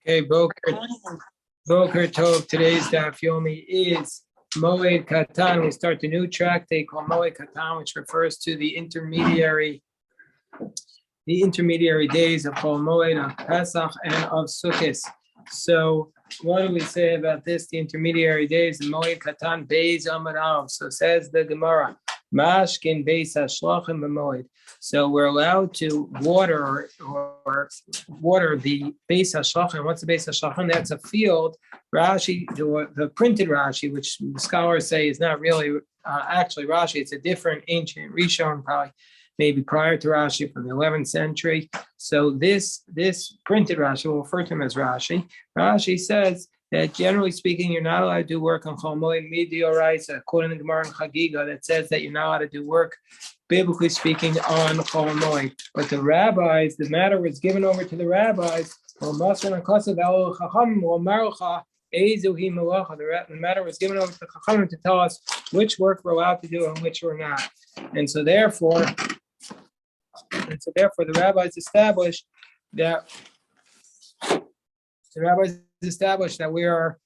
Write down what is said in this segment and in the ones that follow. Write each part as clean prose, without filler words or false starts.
Okay, Boker Tov. Today's daf Yomi is Moed Katan. We start the new tractate called Moed Katan, which refers to the intermediary days of Chol Moed, of Pesach, and of Sukkot. So, what do we say about this? The intermediary days, the Moed Katan Beis Amud Aleph. So says the Gemara, Mashkin Beis Hashlachim B'Moed. So we're allowed to water the Beis Hashlachim. What's the Beis Hashlachim? That's a field. Rashi, the printed Rashi, which scholars say is not really actually Rashi. It's a different ancient Rishon, probably maybe prior to Rashi from the 11th century. So this printed Rashi, we'll refer to him as Rashi. Rashi says that generally speaking, you're not allowed to do work on Chol Moed Midioraisa, according to Gemara and Chagiga, that says that you're not allowed to do work, biblically speaking, on Chol Moed. But the rabbis, the matter was given over to the rabbis. The matter was given over to the Chachamim to tell us which work we're allowed to do and which we're not. And so therefore, the rabbis established that we are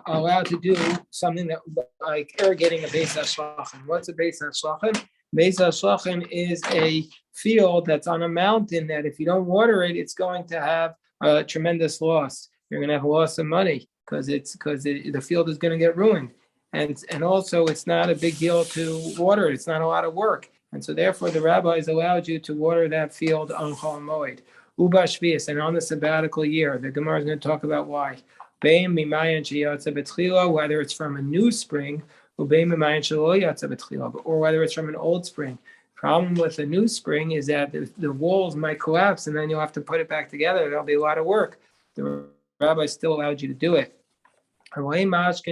allowed to do something that like irrigating a Beis Hashlachim. What's a Beis Hashlachim? Beis Hashlachim is a field that's on a mountain that if you don't water it, it's going to have a tremendous loss. You're going to have a loss of money because the field is going to get ruined. And also it's not a big deal to water it. It's not a lot of work. And so therefore the rabbis allowed you to water that field on Chol Moed. Uba Shvius, and on the sabbatical year, the Gemara is going to talk about why. Whether it's from a new spring, or whether it's from an old spring. Problem with a new spring is that the walls might collapse and then you'll have to put it back together. There'll be a lot of work. The rabbi still allowed you to do it. But you're not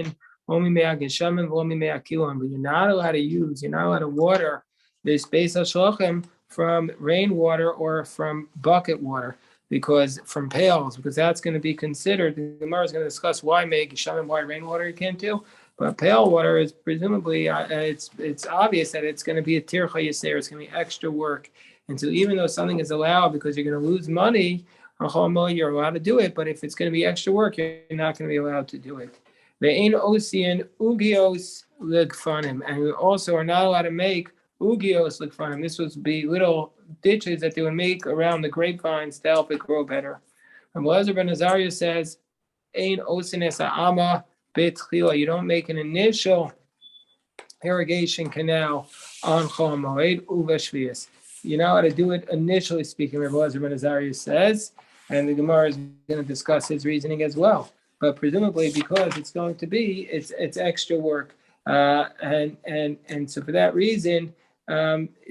allowed to water this Beis Hashlachim from rainwater or from bucket water, because that's going to be considered. The Gemara is going to discuss why rainwater you can't do. But pail water is presumably, it's obvious that it's going to be a tircha yaser, it's going to be extra work. And so even though something is allowed because you're going to lose money, on Chol Moed you're allowed to do it, but if it's going to be extra work, you're not going to be allowed to do it. Ve'ein osian ugios ligfanim, and we also are not allowed to make ugios ligfanim. This would be little ditches that they would make around the grapevines to help it grow better. And Elazar ben Azariah says, ein osin es ha'ama, you don't make an initial irrigation canal on Chol Moed uva Shvius. You know how to do it initially speaking, Rabbi Elazar ben Azariah says, and the Gemara is going to discuss his reasoning as well. But presumably because it's going to be, it's extra work, and so for that reason,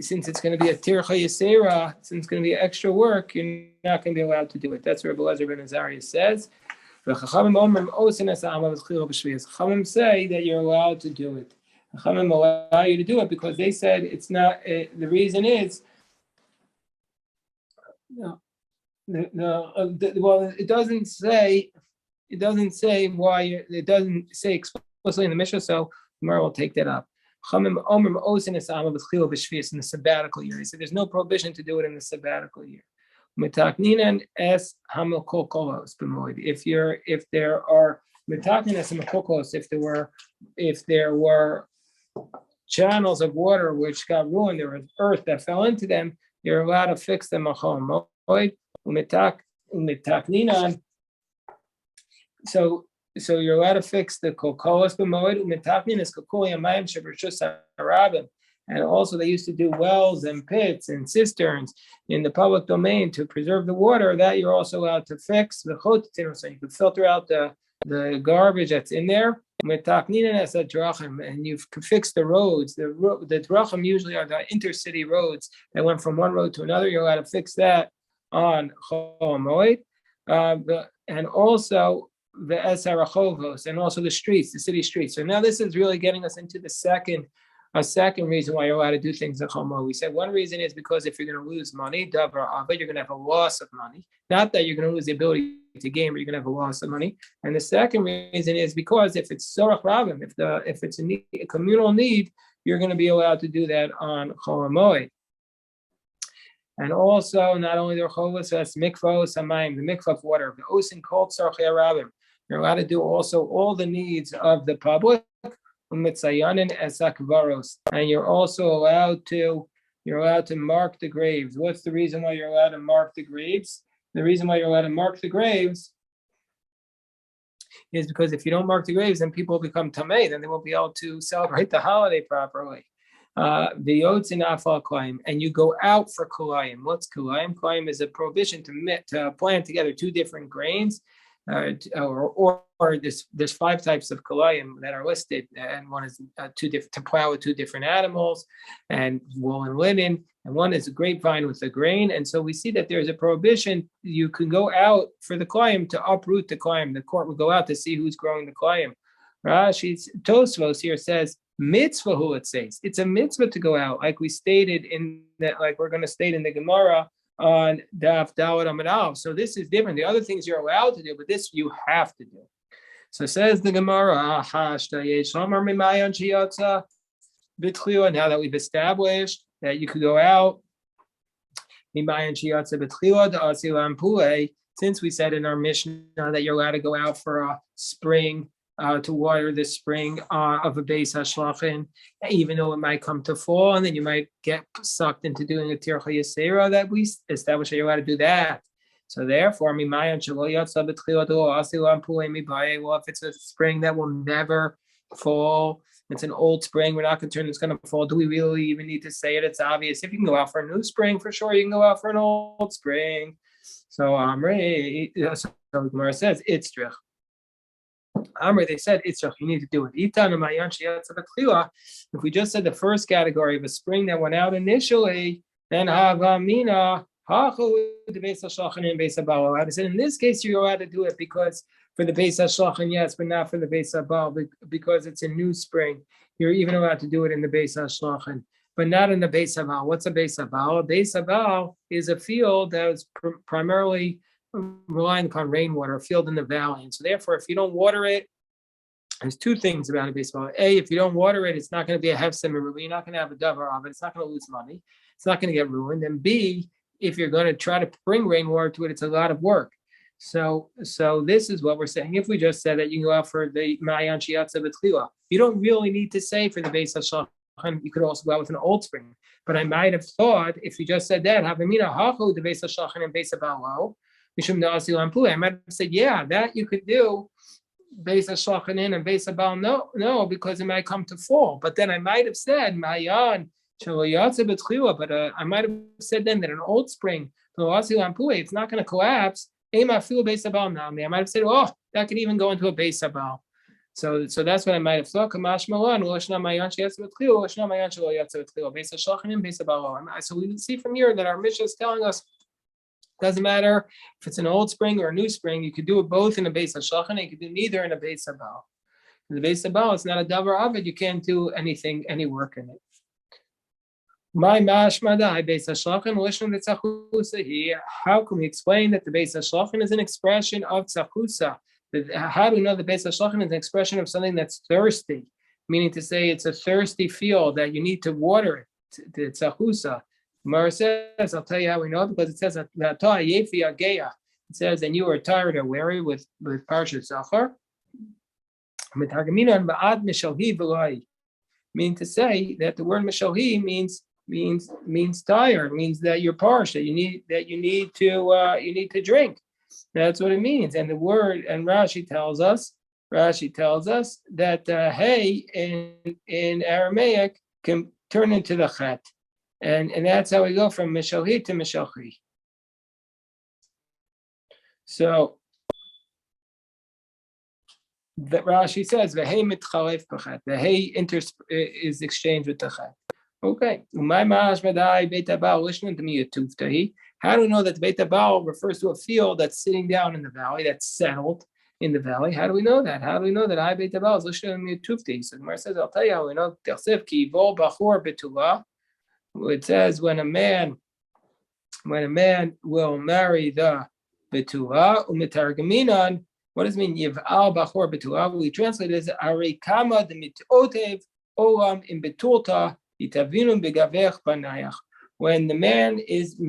since it's going to be a tircha yisera, since it's going to be extra work, you're not going to be allowed to do it. That's what Rabbi Elazar ben Azariah says. The Chachamim say that you're allowed to do it. The Chachamim allow you to do it because they said it's not. The reason is, it doesn't say why. It doesn't say explicitly in the Mishnah, so Gemara will take that up. Chachamim omer osin es ha'ama b'tchila b'shvius in the sabbatical year. He said there's no prohibition to do it in the sabbatical year. Metakninan es hamelkokolos b'moed. If there are metakninan es hamelkokolos, if there were channels of water which got ruined, there was earth that fell into them, you're allowed to fix them on Chol Moed. Metakninan. So you're allowed to fix the kokolos b'moed. Metakninan es kokoli amayim shebershus harabim. And also they used to do wells and pits and cisterns in the public domain to preserve the water. That you're also allowed to fix. So you could filter out the garbage that's in there. And you could fix the roads. The drachim usually are the intercity roads that went from one road to another. You're allowed to fix that on Chol Moed. And also the esarachovos, and also the streets, the city streets. So now this is really getting us into a second reason why you're allowed to do things at Chol Moed. We said one reason is because if you're going to lose money, you're going to have a loss of money. Not that you're going to lose the ability to game, but you're going to have a loss of money. And the second reason is because if it's sorach rabim, if it's a communal need, you're going to be allowed to do that on Chol Moed. And also, not only the Rechovos, that's mikvos hamayim, the mikvah of water. The osin kol tzarchei harabim. You're allowed to do also all the needs of the public. Umitzayanin esakvaros, and you're allowed to mark the graves. What's the reason why you're allowed to mark the graves? The reason why you're allowed to mark the graves is because if you don't mark the graves, then people become tamei, then they won't be able to celebrate the holiday properly. The yots in afal kolayim, and you go out for kolayim. What's kolayim? Kolayim is a prohibition to plant together two different grains, or there's 5 types of kolayim that are listed, and one is to plow with 2 different animals, and wool and linen, and one is a grapevine with a grain. And so we see that there's a prohibition. You can go out for the kolayim to uproot the kolayim. The court would go out to see who's growing the kolayim. Rashi's Tosfos here says mitzvah. Who it says it's a mitzvah to go out, like we stated in that, like we're going to state in the Gemara on Daf Daled Amud Aleph. So this is different. The other things you're allowed to do, but this you have to do. So says the Gemara, now that we've established that you could go out, since we said in our Mishnah that you're allowed to go out for a spring, to water the spring of a Beis HaShlachin, even though it might come to fall, and then you might get sucked into doing a Tircha Yisera, that we established that you're allowed to do that. So therefore, well, if it's a spring that will never fall, it's an old spring, we're not concerned it's going to fall. Do we really even need to say it? It's obvious. If you can go out for a new spring, for sure, you can go out for an old spring. So Gemara says, Itzrich. They said Itzrach, you need to do it. If we just said the first category of a spring that went out initially, then Havamina, I said in this case you're allowed to do it because for the Beis HaShlachin, yes, but not for the Beis HaBaal, because it's a new spring. You're even allowed to do it in the Beis HaShlachin, but not in the Beis HaBaal. What's a Beis HaBaal? A Beis HaBaal is a field that is primarily relying upon rainwater, a field in the valley. And so therefore, if you don't water it, there's 2 things about a Beis HaBaal. A, if you don't water it, it's not going to be a hefsem merubah. You're not going to have a davar of it. It's not going to lose money. It's not going to get ruined. And B, if you're going to try to bring rainwater to it, it's a lot of work. So this is what we're saying. If we just said that you can go out for the Ma'ayan Shiatza B'Tchila, you don't really need to say for the Beis HaShlachin. You could also go out with an old spring. But I might have thought if you just said that, Havamina Hachu the Beis HaShlachin and Beis HaBaal, I might have said, yeah, that you could do Beis HaShlachin and Beis HaBaal. No, because it might come to fall. But then I might have said Ma'ayan. But I might have said then that an old spring, it's not going to collapse. I might have said, oh, that could even go into a Beis HaBaal. So that's what I might have thought. So we see from here that our Mishnah is telling us doesn't matter if it's an old spring or a new spring. You could do it both in a Beis HaShlachin. You could do neither in a Beis HaBaal. In the Beis HaBaal, it's not a davar of it. You can't do anything, any work in it. My mashmadai Beis HaShlachin lishon the tzachusa here. How can we explain that the Beis HaShlachin is an expression of tzachusa? How do we know the Beis HaShlachin is an expression of something that's thirsty? Meaning to say it's a thirsty field that you need to water it. The tzachusa. Gemara says, I'll tell you how we know, because it says that it says, and you are tired or weary with Parshat Zachar. Meaning to say that the word mishalhi means tired, means that you're parched, that you need to drink. That's what it means. And the word, and Rashi tells us that hey in Aramaic can turn into the chet. And that's how we go from mishalhi to mishalchi. So that Rashi says the hey mitchalef b'chet. The hey is exchanged with the chet. Okay. How do we know that the Beit HaBaal refers to a field that's sitting down in the valley, that's settled in the valley? How do we know that? How do we know that I Beit HaBaal is Lishon Tufti? So the Gemara says, I'll tell you how we know. It says when a man will marry the Betula, umitargaminan. What does it mean? Yiv'al bachor Betula. We translate it as Arikama de mitotev olam in Betulta. Itavinu begavech banayach. when the man is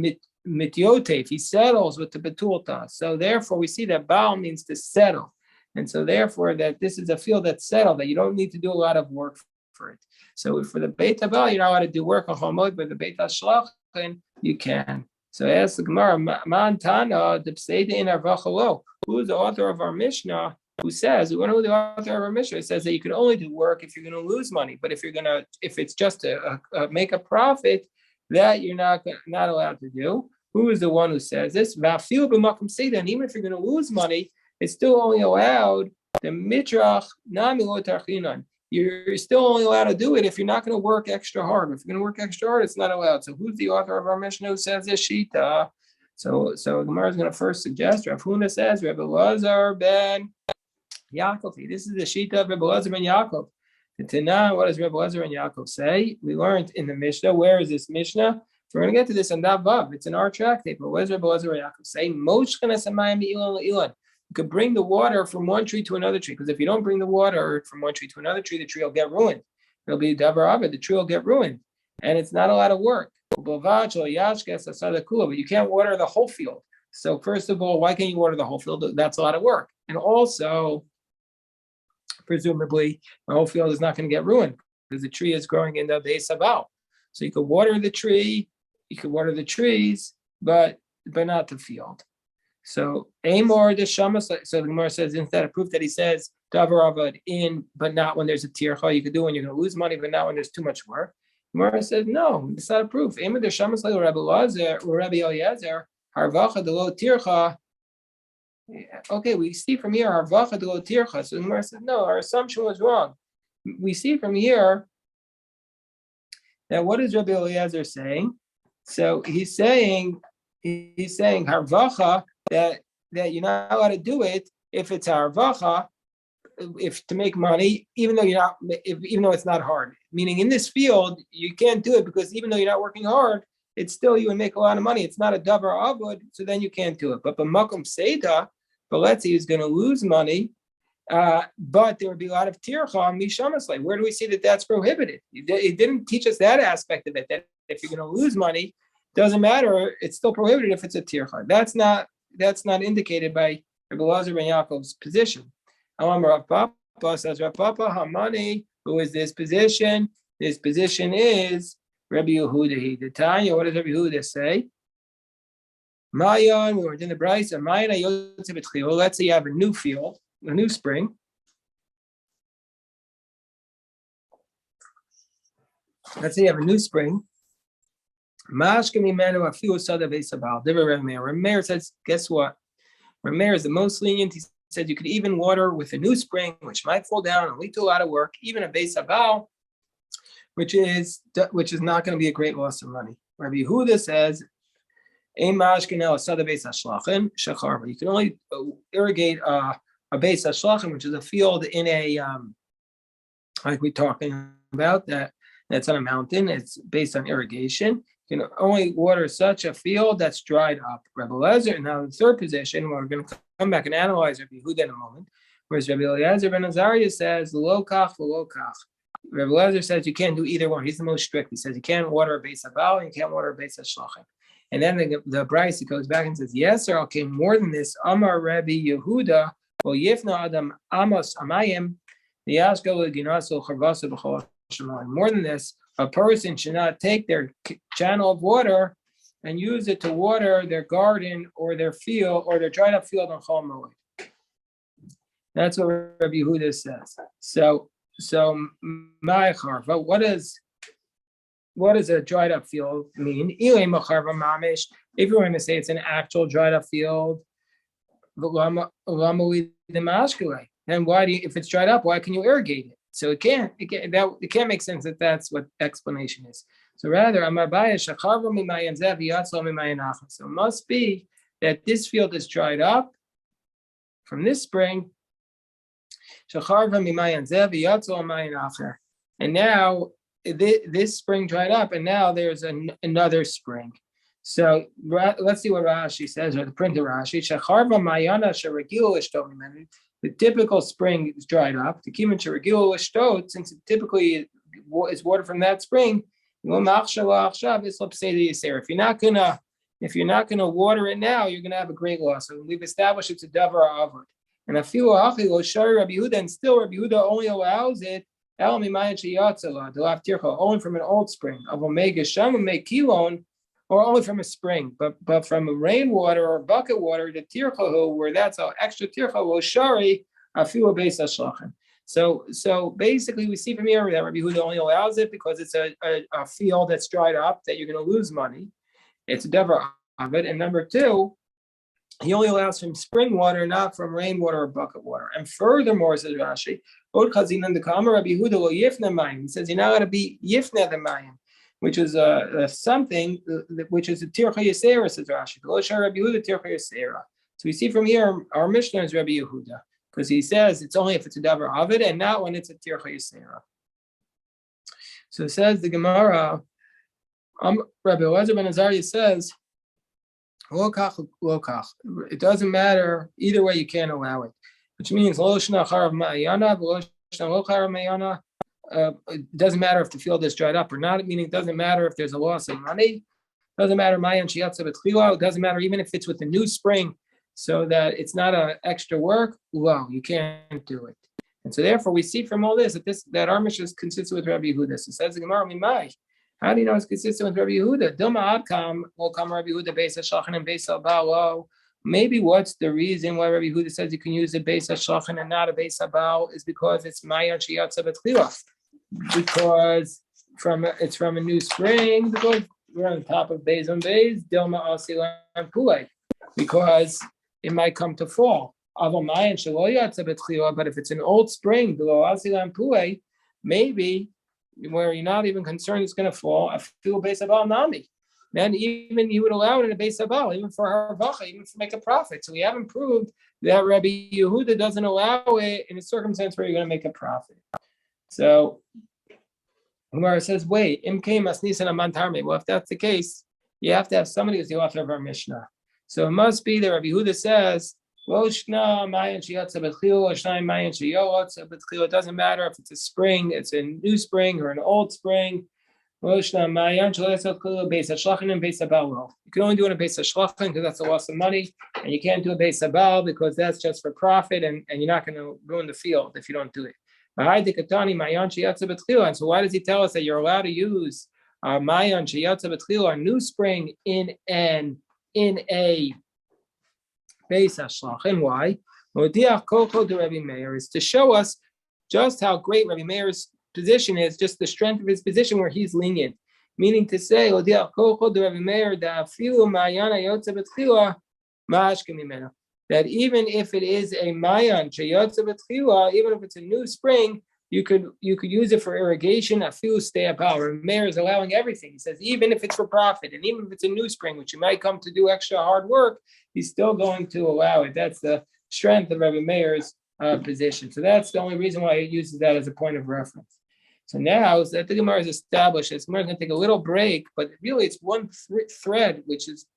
mityotef, he settles with the betulta. So therefore, we see that baal means to settle, and so therefore that this is a field that's settled, that you don't need to do a lot of work for it. So for the Beit Baal, you're not allowed to do work on Moed, but the Beit HaShlachin, you can. So ask the Gemara, Man Tana, the Pseida in Arvachalo, who is the author of our Mishnah, who says, we want to know the author of our Mishnah, it says that you can only do work if you're going to lose money, but if it's just to make a profit, that you're not allowed to do. Who is the one who says this? And even if you're going to lose money, it's still only allowed the mitrach namilot archinan. You're still only allowed to do it if you're not going to work extra hard. If you're going to work extra hard, it's not allowed. So who's the author of our Mishnah who says this shita? So Gemara is going to first suggest. Rav Huna says Rebbe Lazar ben Yaakov. This is the shita of Rebbe Lazar ben Yaakov. The Tanah, what does Rebbe Lazar ben Yaakov say? We learned in the Mishnah. Where is this Mishnah? We're going to get to this on Daf Vav. It's in our tractate. But what does Rebbe Lazar ben Yaakov say? Moshchana samayim ilan ilan. You could bring the water from one tree to another tree, because if you don't bring the water from one tree to another tree, the tree will get ruined. It'll be davar aved, the tree will get ruined, and it's not a lot of work. But you can't water the whole field. So first of all, why can't you water the whole field? That's a lot of work. And also, presumably, the whole field is not going to get ruined because the tree is growing in the base of Baal. So you could water the tree, you could water the trees, but not the field. So Amor the Shamas, so the Gemara says, isn't that a proof that he says davar avad in, but not when there's a tircha? You could do when you're going to lose money, but not when there's too much work. Gemara says, no, it's not a proof. Amor the Shamas like Rabbi Lazar or Rabbi Eliezer, harvacha de lo tircha. Okay, we see from here harvacha de lo tircha. So the Gemara says, no, our assumption was wrong. We see from here that what is Rabbi Eliezer saying? So he's saying harvacha, that you're not allowed to do it if it's harvacha, if to make money, even though it's not hard. Meaning in this field, you can't do it because even though you're not working hard, it's still you would make a lot of money. It's not a davar avud, so then you can't do it. But b'makom seita, but let's say he's going to lose money, but there would be a lot of tircha mishamasle. Where do we see that that's prohibited? It didn't teach us that aspect of it, that if you're going to lose money, doesn't matter, it's still prohibited if it's a tircha. That's not indicated by Rebbe Lazar ben Yaakov's position. Rav Papa says, Rav Papa Hamani, who is this position? This position is Rabbi Yehuda. The Tanya, what does Rabbi Yehuda say? Mayan, we were in the Bryce, and Mayan Ayotze B'tchil. Let's say you have a new field, a new spring. Let's say you have a new spring. Rameir says, guess what? Rameir is the most lenient. He said you could even water with a new spring, which might fall down and lead to a lot of work, even a base abal, which is not going to be a great loss of money. Rabbi Yehuda says, you can only irrigate a base hashlachin, which is a field in a like we're talking about, that's on a mountain. It's based on irrigation. You can only water such a field that's dried up. Rabbi Eliezer, now the third position, we're going to come back and analyze Rabbi Yehuda in a moment. Whereas Rabbi Eliezer ben Azariah says, lo kach v'lo kach. Rabbi Eliezer says you can't do either one. He's the most strict. He says you can't water a base of Baal and you can't water a base of Shlachim. And then the Bryce, he goes back and says, yes, sir, okay, more than this. Amar Rabbi Yehuda, well, yifna adam amos amayim, yashko l'ginaso charvaso b'chol shemayim. More than this, a person should not take their channel of water and use it to water their garden or their field or their dried up field on Chol Moed. That's what Rabbi Yehuda says. So ma'achar. But what does a dried up field mean? If you're going to say it's an actual dried up field, then why if it's dried up, why can you irrigate it? So it can't make sense that that's what explanation is. So rather, so it must be that this field is dried up from this spring. And now this spring dried up, and now there's another spring. So let's see what Rashi says, or the printer Rashi. The typical spring is dried up. The kiman sheragilu l'shtot, since it typically is water from that spring, If you're not gonna water it now, you're gonna have a great loss. So we've established it's a davar avod. And a few achilo shari Rabbi Yehuda, and still Rabbi Yehuda only allows it only from an old spring of omega sham make kilon, or only from a spring, but from a rainwater or bucket water, the tirchahu, where that's an extra tirchahu shari a few base ashlachem. So basically, we see from here that Rabbi Yehuda only allows it because it's a field that's dried up that you're going to lose money. It's a davar of it, and number two, he only allows from spring water, not from rainwater or bucket water. And furthermore, says Rashi, Od Chazinan the Kama Rabbi Yehuda lo yifna mayim. He says you're not going to be yifna the mayim, which is something which is a tircha yisera, says Rashi. Lo shar Rabbi Yehuda tircha yisera. So we see from here our Mishnah is Rabbi Yehuda, because he says it's only if it's a davar of it and not when it's a tircha yisera. So it says the Gemara, Rabbi Elazar ben Azariah says, it doesn't matter either way. You can't allow it, which means it doesn't matter if the field is dried up or not. Meaning it doesn't matter if there's a loss of money. It doesn't matter it doesn't matter even if it's with the new spring, so that it's not an extra work. Well, you can't do it. And so therefore we see from all this that our Mishnah is consistent with Rabbi Yehuda. So says the Gemara, Mimai. How do you know it's consistent with Rabbi Yehuda? Dilma Adkam will come Rabbi Yehuda Beis HaShachan and Beis HaBaal. Maybe what's the reason why Rabbi Yehuda says you can use a Beis HaShachan and not a Beis HaBaal is because it's Mayan Shiyatza B'Tchila. Because it's from a new spring, because we're on the top of Beis on Beis, Dilma Asilan Pulei. Because it might come to fall. But if it's an old spring, below Asilan Pulei, maybe where you're not even concerned it's going to fall, I feel base abal nami. Then even you would allow it in a base abal, even for harvacha, even to make a profit. So we haven't proved that Rabbi Yehuda doesn't allow it in a circumstance where you're going to make a profit. So Gemara says, wait, imkei masnisan amantarme. Well, if that's the case, you have to have somebody who's the author of our Mishnah. So it must be that Rabbi Yehuda says, it doesn't matter if it's a spring, it's a new spring or an old spring. You can only do it in a base hashlachan because that's a loss of money, and you can't do a base habal because that's just for profit, and you're not going to ruin the field if you don't do it. And so why does he tell us that you're allowed to use a new spring in a Beis HaShlachan? Why? Is to show us just how great Rabbi Meir's position is, just the strength of his position where he's lenient. Meaning to say, that even if it is a mayan, even if it's a new spring, you could use it for irrigation. Rabbi Meir is allowing everything. He says even if it's for profit, and even if it's a new spring, which you might come to do extra hard work, he's still going to allow it. That's the strength of Rabbi Meir's position. So that's the only reason why he uses that as a point of reference. So now that the Gemara is established, the Gemara is going to take a little break, but really it's one thread which is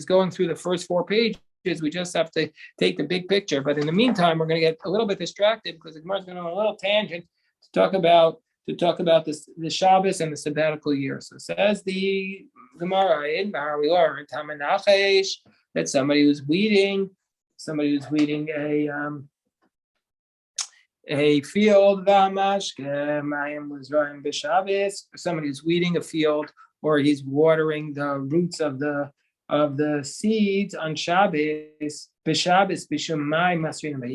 going through the first 4 pages. We just have to take the big picture. But in the meantime, we're going to get a little bit distracted because the Gemara is going on a little tangent to talk about the Shabbos and the sabbatical year. So says the Gemara in Bahar, we learned that somebody who's weeding a field, somebody who's weeding a field, or he's watering the roots of the seeds on Shabbos. You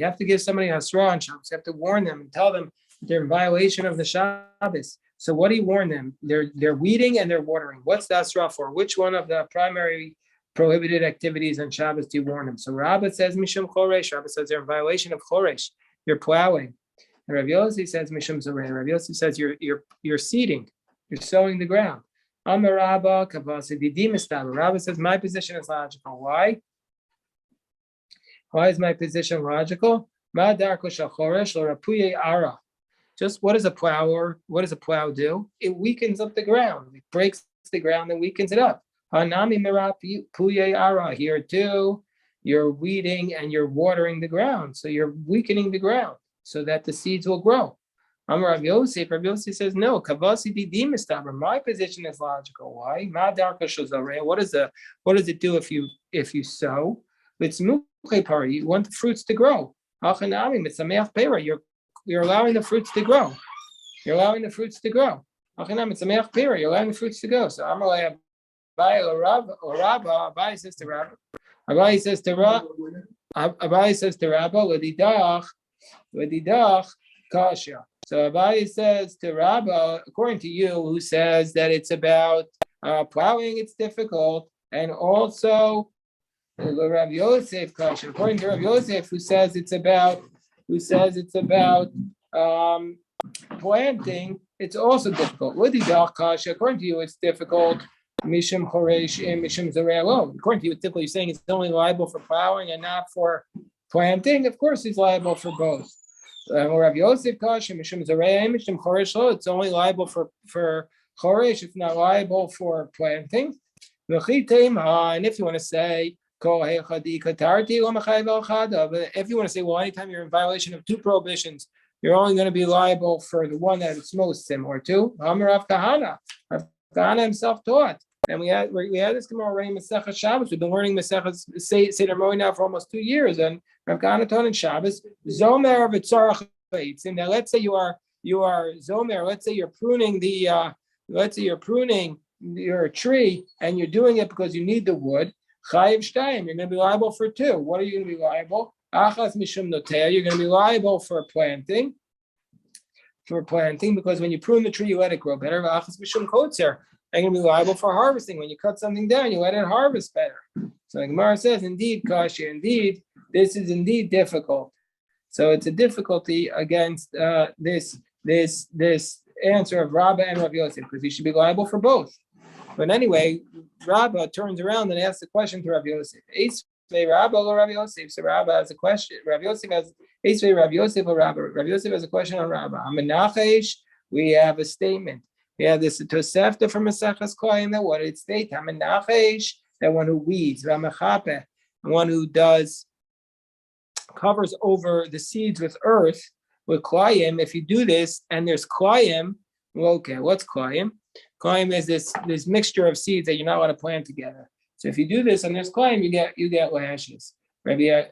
have to give somebody hasra on Shabbos. You have to warn them and tell them they're in violation of the Shabbos. So what do you warn them? They're weeding and they're watering. What's the hasra for? Which one of the primary prohibited activities on Shabbos do you warn them? So Rabbah says Mishum Choresh. Rabbah says they're in violation of Choresh. You're plowing. And Rav Yossi says Mishum Zorei. Rav Yossi says you're seeding. You're sowing the ground. Amar Rabbah Kavasi Didi Mistab. Rabbah says my position is logical. Why? Why is my position logical? Ma darko shachoresh lo rapuye ara. Just what does a plow do? It weakens up the ground. It breaks the ground and weakens it up. Hanami merapuye ara. Here too, you're weeding and you're watering the ground. So you're weakening the ground so that the seeds will grow. Rav Yosef says no. Kavasi di mistaber. My position is logical. Why? Ma darka shozareh. What does it do if you sow? It's mukhe. You want the fruits to grow. Hachanami mitzameach pera. You're allowing the fruits to grow. You're allowing the fruits to grow. Hachanami mitzameach pera. You're allowing the fruits to go. So Amalei Abai or Rabba. Abai says to Rabba. Abai says to Rabba. Abai says to Rabba. Ledidach kasha. So Abai says to Rabba, according to you, who says that it's about plowing, it's difficult, and also Rav Yosef kasha. According to Rav Yosef, who says it's about planting, it's also difficult. Ledidach kasha. According to you, it's difficult. Mishum choresh and mishum zareh alone. According to you, it's difficult. You're saying it's only liable for plowing and not for planting. Of course, he's liable for both. Rav Yosef Kasha, Mishum Zarei, Mishum Choresh, it's only liable for Choresh, it's not liable for planting. And if you want to say, if you want to say, well, anytime you're in violation of two prohibitions, you're only going to be liable for the one that it's most similar to. Rav Kahana himself taught. And we had this Gemara already in Masechah Shabbos. We've been learning Masechah Seder Moed now for almost 2 years, and Rav Kahana taught in Shabbos. Zomer v'tzarach beitzim. Now, let's say you are zomer. Let's say you're pruning your tree, and you're doing it because you need the wood. Chayiv shtayim. You're going to be liable for two. What are you going to be liable? Achas mishum noteah. You're going to be liable for planting. Because when you prune the tree, you let it grow better. Achas mishum kotzer. You're going to be liable for harvesting. When you cut something down, you let it harvest better. So the Gemara says, indeed, Kashi, indeed, this is indeed difficult. So it's a difficulty against this answer of Rabbah and Rav Yosef, because he should be liable for both. But anyway, Rabbah turns around and asks the question to Rav Yosef. Rabbah or Rav Yosef? So Rabbah has a question. Rav Yosef has Rav Yosef or Rabbah. Rav Yosef has a question on Rabbah. Amenachesh, we have a statement. We have this Tosefta from Maseches Klayim that what it states, Hamenachesh, that one who weeds, Ramachape, one who covers over the seeds with earth, with Klayim. If you do this and there's Klayim, well, okay, what's Klayim? Klayim is this mixture of seeds that you're not allowed to plant together. So if you do this and there's Klayim, you get lashes.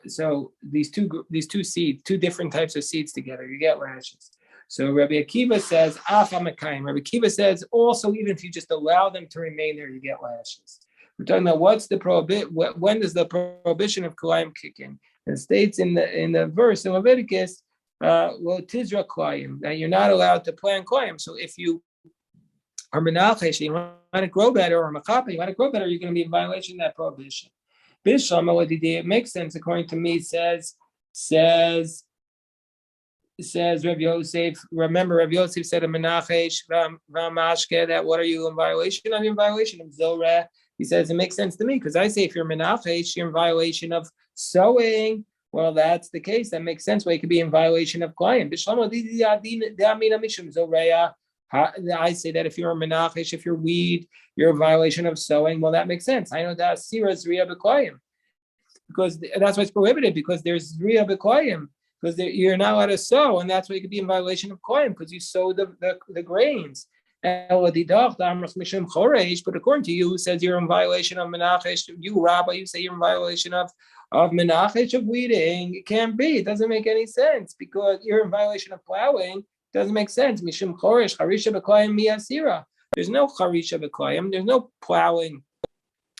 So these two seeds, two different types of seeds together, you get lashes. So Rabbi Akiva says, Af Amakayim. Rabbi Akiva says, also, even if you just allow them to remain there, you get lashes. We're talking about what's the when does the prohibition of Kalayim kick in? It states in the verse in Leviticus, Tizra Kalayim, that you're not allowed to plant Kalayim. So if you are Menachesh, you want to grow better, or Machapa, you want to grow better, you're going to be in violation of that prohibition. Bishlam, what he did, it makes sense according to me, says Rav Yosef, remember Rav Yosef said to Menachesh Vamashke that what are you in violation of? You're in violation of Zorah. He says it makes sense to me because I say if you're Menachesh, you're in violation of sowing. Well, that's the case. That makes sense. Why you could be in violation of Klayim. I say that if you're a Menachesh, if you're weed, you're in violation of sowing. Well, that makes sense. I know that Sira is Zriya B'Klayim because that's why it's prohibited because there's Zriya B'Klayim. Because you're not allowed to sow, and that's why you could be in violation of koyim because you sow the grains. But according to you, who says you're in violation of menachesh, you Rabbi, you say you're in violation of menachesh of weeding. It can't be. It doesn't make any sense because you're in violation of plowing. It doesn't make sense. Mishum choresh charisha b'koyim miyasira. There's no charisha b'koyim. There's no plowing.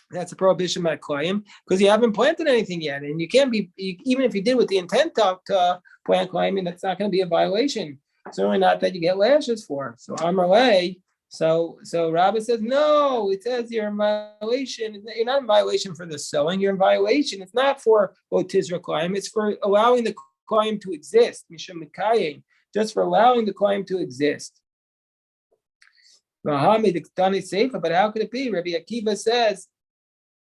That's a prohibition by Klayim because you haven't planted anything yet, and you can't be even if you did with the intent to plant Klayim, that's not going to be a violation. Certainly not that you get lashes for. So Amarle, so Rabbi says no. It says you're in violation. You're not in violation for the sowing. You're in violation. It's not for Tizra Klayim. It's for allowing the Klayim to exist. Mishum Mikayim, just for allowing the Klayim to exist. But how could it be? Rabbi Akiva says.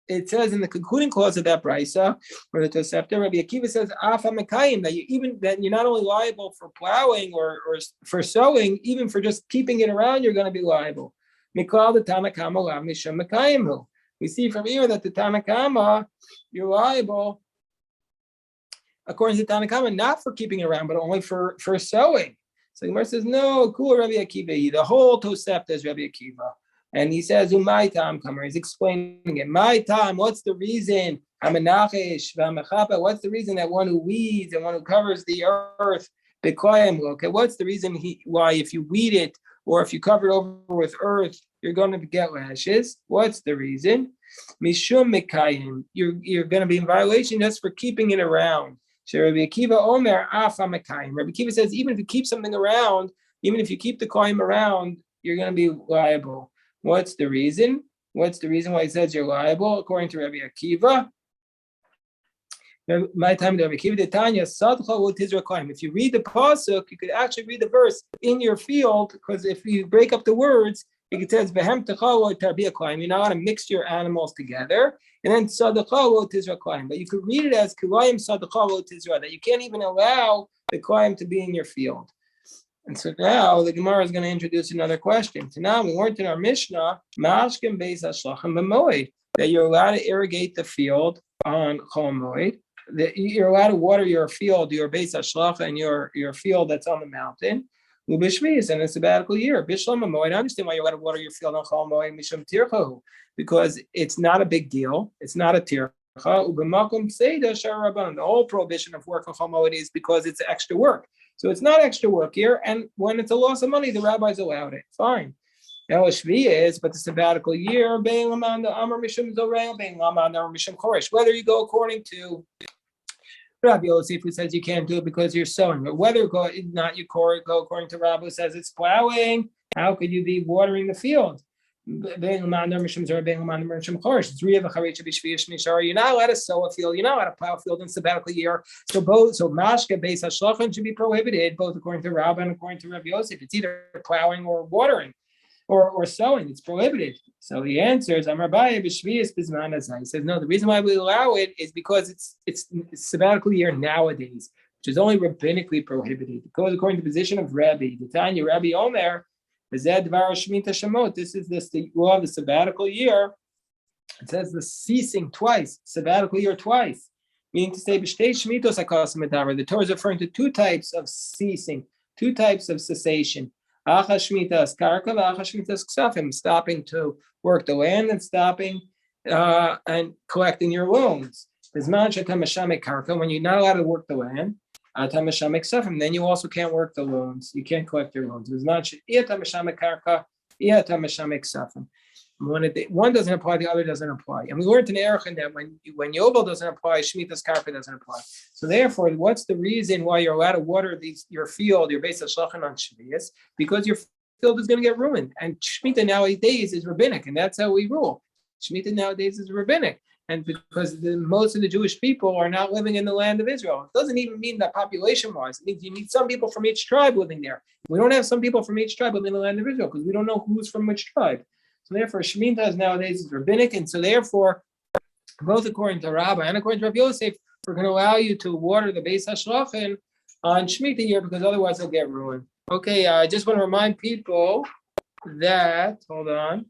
It says in the concluding clause of that brisa, or the Tosefta, Rabbi Akiva says, "Afa Mekayim," that you're not only liable for plowing or for sowing, even for just keeping it around, you're going to be liable. Mikal the Tanakama lav mishum Mekayimhu. We see from here that the Tanakama, you're liable, according to the Tanakama, not for keeping it around, but only for sowing. So Gemara says, no, cool, Rabbi Akiva. The whole Tosefta is Rabbi Akiva. And he says, my time, Kamer. He's explaining it. My time, what's the reason? What's the reason that one who weeds and one who covers the earth, okay, what's the reason why if you weed it or if you cover it over with earth, you're going to get lashes? What's the reason? Mishum Mekayim. You're going to be in violation just for keeping it around. Rabbi Akiva Omer Afa Mekayim. Rabbi Akiva says, even if you keep something around, even if you keep the koyim around, you're going to be liable. What's the reason? What's the reason why he says you're liable? According to Rabbi Akiva, my time, Rabbi Akiva the Tanya, if you read the pasuk, you could actually read the verse in your field, because if you break up the words, it says you're not going to mix your animals together, and then but you could read it as that you can't even allow the koyim to be in your field. And so now the Gemara is going to introduce another question. So now we learned in our Mishnah, that you're allowed to irrigate the field on Chol Moed, that you're allowed to water your field, your Beis HaShlacha, and your field that's on the mountain. Ubishvis, and a sabbatical year. Bishlam Moed. I understand why you're allowed to water your field on Chol Moed, Mishum Tirchahu, because it's not a big deal. It's not a tircha. The whole prohibition of work on Chol Moed is because it's extra work. So it's not extra work here, and when it's a loss of money, the rabbis allowed it. Fine. Now Shvi is, but the sabbatical year, whether you go according to Rabbi Yosef, who says you can't do it because you're sowing, or whether you go according to Rabbi who says it's plowing, how could you be watering the field? You're not allowed to sow a field. You're not allowed to plow a field in sabbatical year. So mashka beis hashlachan should be prohibited, both according to Rabbi and according to Rabbi Yosef. It's either plowing or watering, or sowing. It's prohibited. So the answer is Amar Abaye b'shviyas bizman hazeh. He says no. The reason why we allow it is because it's sabbatical year nowadays, which is only rabbinically prohibited. It goes according to the position of Rabbi. The Tanya Rabbi Omer. This is the law of the sabbatical year. It says the ceasing twice, sabbatical year twice. Meaning to say, the Torah is referring to two types of ceasing, two types of cessation. Stopping to work the land and stopping and collecting your loans. When you're not allowed to work the land, then you also can't work the loans. You can't collect your loans. One doesn't apply, the other doesn't apply. And we learned in Erechim that when Yovel doesn't apply, Shemitah's Karka doesn't apply. So therefore, what's the reason why you're allowed to water your field, your Beis HaShlachan on Shvius? Because your field is going to get ruined. And Shemitah nowadays is rabbinic, and that's how we rule. Shemitah nowadays is rabbinic. And because most of the Jewish people are not living in the land of Israel. It doesn't even mean that population-wise. It means you need some people from each tribe living there. We don't have some people from each tribe living in the land of Israel because we don't know who's from which tribe. So therefore, Shemitah nowadays is rabbinic. And so therefore, both according to Rabbi and according to Rabbi Yosef, we're going to allow you to water the Beis HaShlachan on Shemitah year because otherwise it'll get ruined. Okay, I just want to remind people that, hold on.